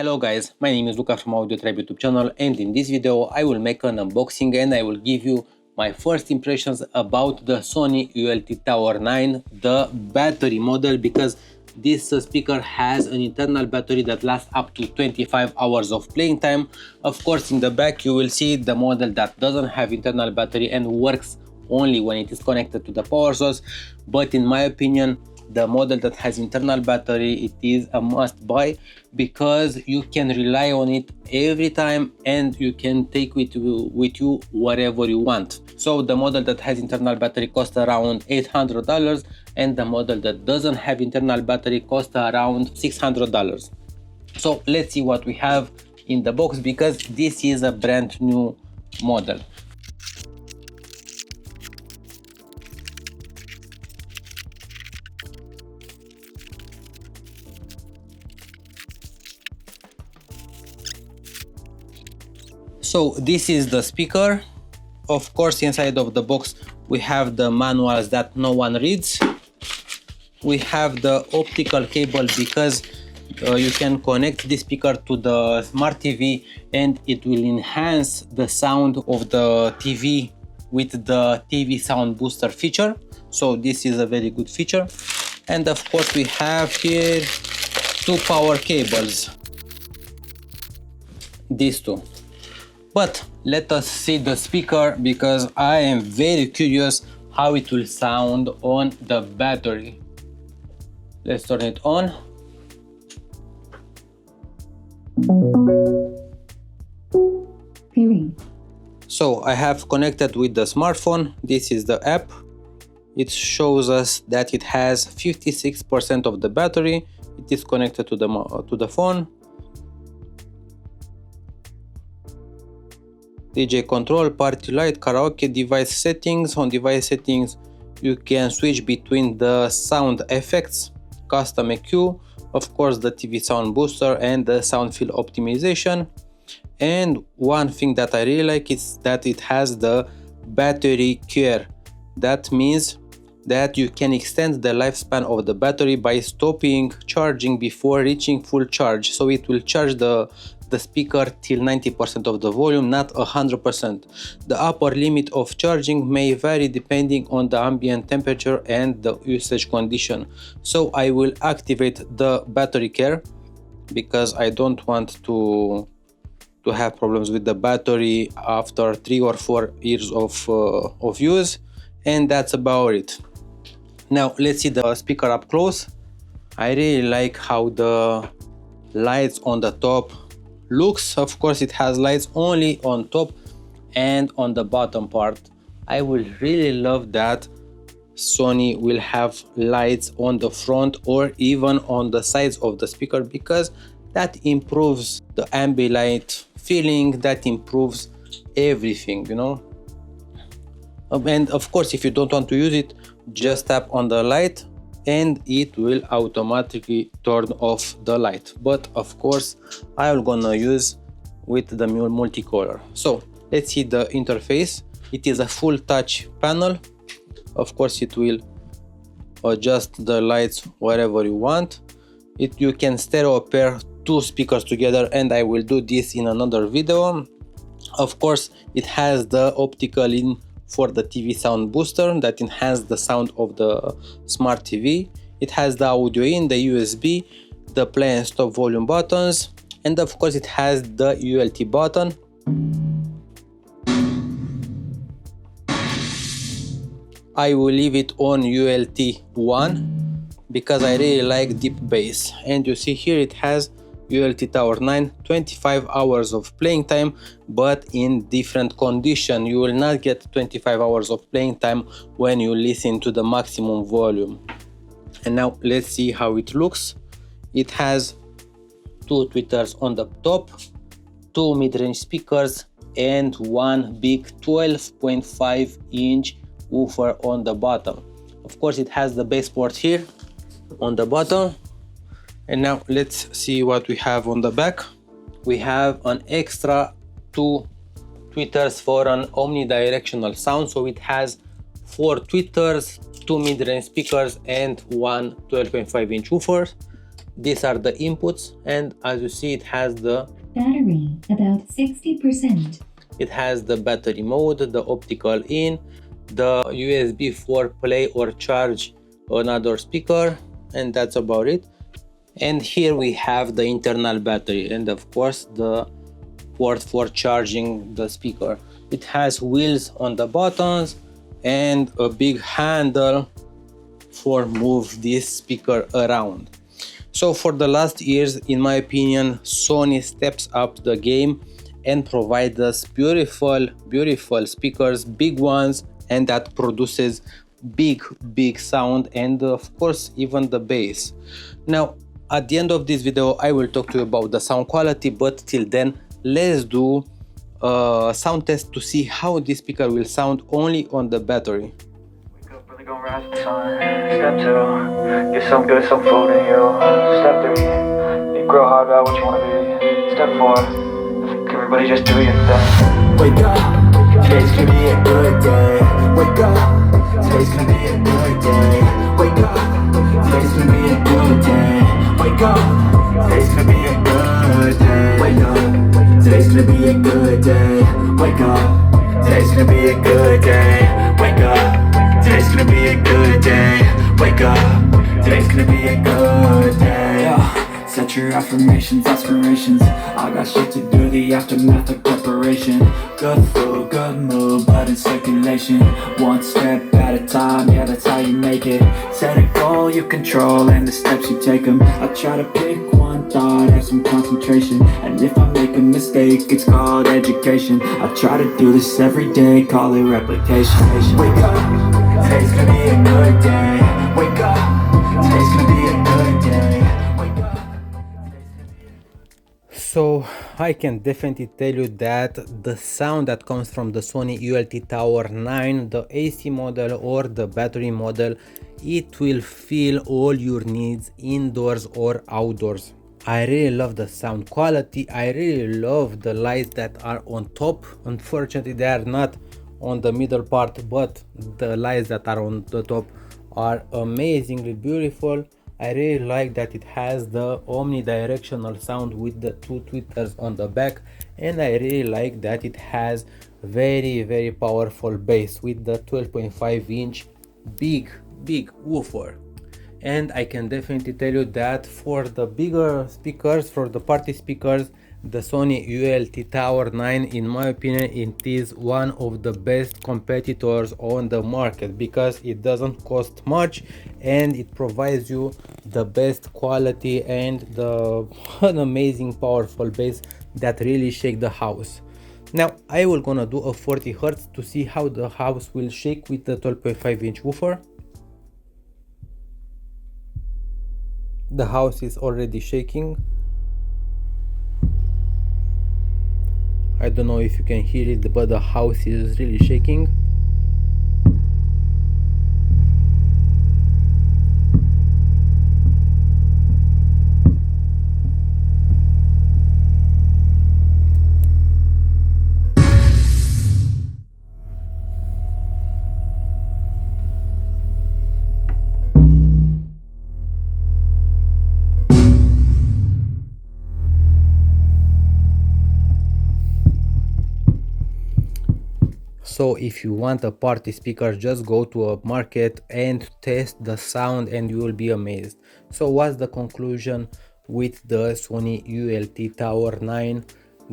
Hello guys, my name is Luca from AudioTribe YouTube channel, and in this video I will make an unboxing and I will give you my first impressions about the Sony ULT Tower9, the battery model, because this speaker has an internal battery that lasts up to 25 hours of playing time. Of course, in the back you will see the model that doesn't have internal battery and works only when it is connected to the power source, but in my opinion the model that has internal battery, it is a must buy because you can rely on it every time and you can take it with you wherever you want. So the model that has internal battery costs around $800 and the model that doesn't have internal battery costs around $600. So let's see what we have in the box, because this is a brand new model. So this is the speaker. Of course, inside of the box we have the manuals that no one reads. We have the optical cable because you can connect this speaker to the smart TV and it will enhance the sound of the TV with the TV sound booster feature. So this is a very good feature. And of course we have here two power cables, these two. But let us see the speaker because I am very curious how it will sound on the battery. Let's turn it on. So I have connected with the smartphone. This is the app. It shows us that it has 56% of the battery. It is connected to the phone. DJ control, party light, karaoke, device settings. On device settings you can switch between the sound effects, custom EQ, of course the TV sound booster and the sound field optimization. And one thing that I really like is that it has the battery care. That means that you can extend the lifespan of the battery by stopping charging before reaching full charge. So it will charge the speaker till 90% of the volume, not 100%. The upper limit of charging may vary depending on the ambient temperature and the usage condition. So I will activate the battery care because I don't want to have problems with the battery after 3 or 4 years of use, and that's about it. Now let's see the speaker up close. I really like how the lights on the top looks. Of course it has lights only on top and on the bottom part. I will really love that Sony will have lights on the front or even on the sides of the speaker, because that improves the ambient light feeling, that improves everything, you know. And of course if you don't want to use it, just tap on the light and it will automatically turn off the light. But of course I'm gonna use with the multicolor. So let's see the interface. It is a full touch panel. Of course it will adjust the lights wherever you want. You can stereo pair two speakers together, and I will do this in another video. Of course it has the optical in for the TV sound booster that enhances the sound of the smart TV. It has the audio in, the USB, the play and stop volume buttons, and of course it has the ULT button. I will leave it on ULT 1 because I really like deep bass. And you see here it has ULT Tower9, 25 hours of playing time, but in different condition. You will not get 25 hours of playing time when you listen to the maximum volume. And now let's see how it looks. It has two tweeters on the top, two mid-range speakers, and one big 12.5 inch woofer on the bottom. Of course it has the bass port here on the bottom. And now let's see what we have on the back. We have an extra two tweeters for an omnidirectional sound. So it has 4 tweeters, 2 mid-range speakers and one 12.5 inch woofer. These are the inputs, and as you see, it has the battery about 60%. It has the battery mode, the optical in, the USB for play or charge another speaker, and that's about it. And here we have the internal battery and of course the port for charging the speaker. It has wheels on the buttons and a big handle for move this speaker around. So for the last years, in my opinion, Sony steps up the game and provides us beautiful speakers, big ones, and that produces big sound, and of course even the bass. Now at the end of this video I will talk to you about the sound quality, but till then let's do a sound test to see how this speaker will sound only on the battery. Wake up, really gonna rise with the sun. Step 2, get some good, some food in you. Step 3, think real hard about what you wanna be. Step 4, everybody just do your thing. Wake up, today's gonna be a good day. Wake up, today's gonna be a good day. Wake up, today's gonna be a good day. Wake up, today's gonna be a good day. Wake up, today's gonna be a good day. Wake up, today's gonna be a good day. Wake up, today's gonna be a good day. Wake up, today's gonna be a good day. Yeah. Set your affirmations, aspirations. I got shit to do, the aftermath of preparation. Good food, good mood, blood in circulation. One step at a time, yeah, that's how you make it. Set a goal you control and the steps you take them. I try to pick one thought, have some concentration. And if I make a mistake, it's called education. I try to do this every day, call it replication. Wake up, today's gonna be a good day. Wake up, today's gonna be a good day. So I can definitely tell you that the sound that comes from the Sony ULT Tower9, the AC model or the battery model, it will fill all your needs indoors or outdoors. I really love the sound quality. I really love the lights that are on top. Unfortunately they are not on the middle part, but the lights that are on the top are amazingly beautiful. I really like that it has the omnidirectional sound with the two tweeters on the back, and I really like that it has very powerful bass with the 12.5-inch big woofer. And I can definitely tell you that for the bigger speakers, for the party speakers, the Sony ULT Tower9, in my opinion, it is one of the best competitors on the market because it doesn't cost much and it provides you the best quality and an amazing powerful bass that really shake the house. Now I will gonna do a 40 Hz to see how the house will shake with the 12.5-inch woofer. The house is already shaking. I don't know if you can hear it, but the house is really shaking. So if you want a party speaker, just go to a market and test the sound and you will be amazed. So what's the conclusion with the Sony ULT Tower9,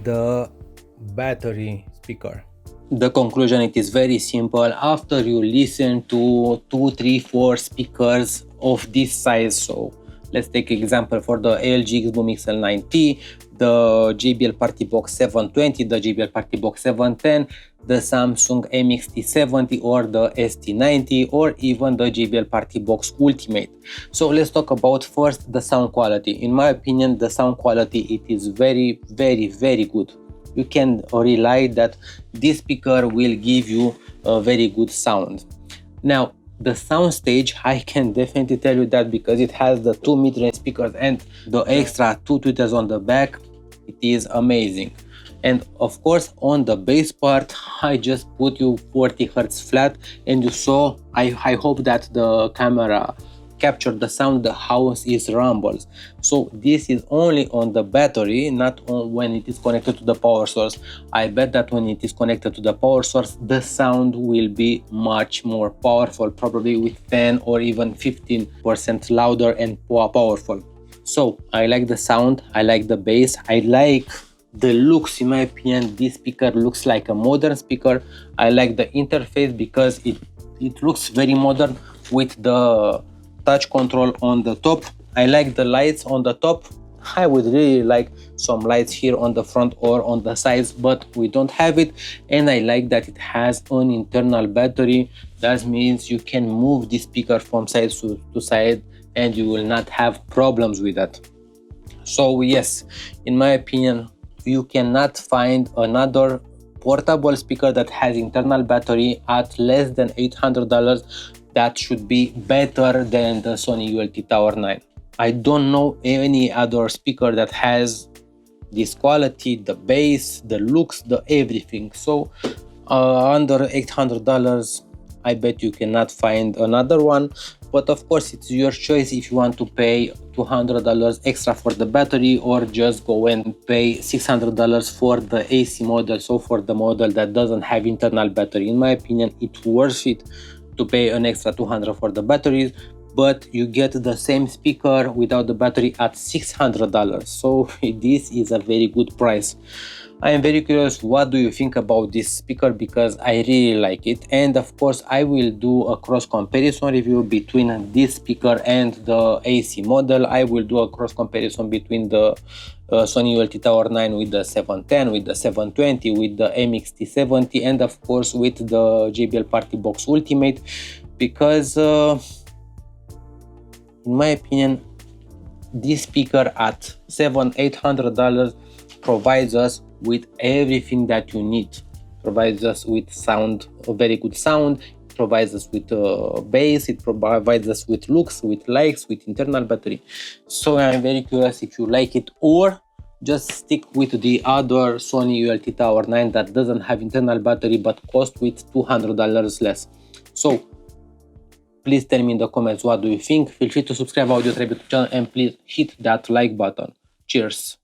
the battery speaker? The conclusion, it is very simple. After you listen to 2, 3, 4 speakers of this size, so let's take example for the LG Xboom XL9T, the JBL Party Box 720, the JBL Party Box 710, the Samsung MX-T70 or the ST90, or even the JBL Party Box Ultimate. So let's talk about first the sound quality. In my opinion, the sound quality, it is very good. You can rely that this speaker will give you a very good sound. Now the sound stage, I can definitely tell you that because it has the 2 mid-range speakers and the extra 2 tweeters on the back, it is amazing. And of course on the bass part, I just put you 40 Hz flat, and you saw, I hope that the camera capture the sound the house is rumbles. So this is only on the battery, not on when it is connected to the power source. I bet that when it is connected to the power source, the sound will be much more powerful, probably with 10 or even 15% louder and more powerful. So I like the sound, I like the bass, I like the looks. In my opinion, this speaker looks like a modern speaker. I like the interface because it looks very modern with the touch control on the top. I like the lights on the top. I would really like some lights here on the front or on the sides, but we don't have it. And I like that it has an internal battery. That means you can move the speaker from side to side and you will not have problems with that. So yes, in my opinion, you cannot find another portable speaker that has internal battery at less than $800 that should be better than the Sony ULT Tower9. I don't know any other speaker that has this quality, the bass, the looks, the everything. So under $800, I bet you cannot find another one. But of course, it's your choice if you want to pay $200 extra for the battery or just go and pay $600 for the AC model, so for the model that doesn't have internal battery. In my opinion, it's worth it to pay an extra $200 for the batteries, but you get the same speaker without the battery at $600. So this is a very good price. I am very curious, what do you think about this speaker, because I really like it. And of course, I will do a cross comparison review between this speaker and the AC model. I will do a cross comparison between the Sony ULT Tower9 with the 710, with the 720, with the MXT70, and of course with the JBL Party Box Ultimate, because in my opinion, this speaker at $700-800 provides us with everything that you need. Provides us with sound, a very good sound, provides us with bass, it provides us with looks, with likes, with internal battery. So I'm very curious if you like it, or just stick with the other Sony ULT Tower9 that doesn't have internal battery but cost with $200 less. So please tell me in the comments what do you think. Feel free to subscribe to AudioTribe YouTube channel and please hit that like button. Cheers.